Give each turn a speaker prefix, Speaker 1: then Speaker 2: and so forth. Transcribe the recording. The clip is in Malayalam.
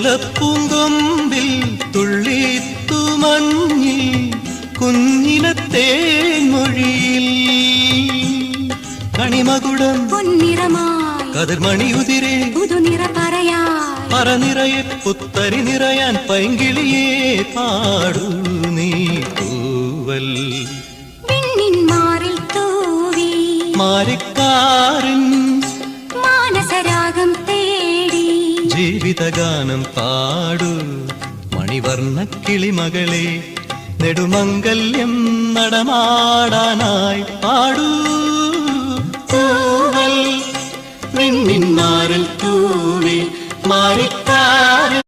Speaker 1: ഓലപ്പൂങ്കൊമ്പിൽ തുള്ളിത്തുമഞ്ഞിൽ കുഞ്ഞിനത്തെ മൊഴിയിൽ കണിമകുടം
Speaker 2: പൊന്നിറമായി
Speaker 1: കതിർമണിയുതിരെ
Speaker 2: പുതുനിറ പറയായി
Speaker 1: പറനിറയെ പുത്തരി നിറയാൻ പൈങ്കിളിയെ പാടൂ നീ തൂവൽ
Speaker 2: വിണ്ണിൻ മാറിൽ തൂവി
Speaker 1: മാരിക്കാരൻ
Speaker 2: മാനസരാഗം തേടി
Speaker 1: ജീവിതഗാനം പാടൂ മണിവർണ്ണ കിളിമകളെ നെടുമംഗല്യം നടമാടാനായി പാടൂ തൂവൽ വിണ്ണിൻ മാറിൽ തൂവി മാരിക്കാരൻ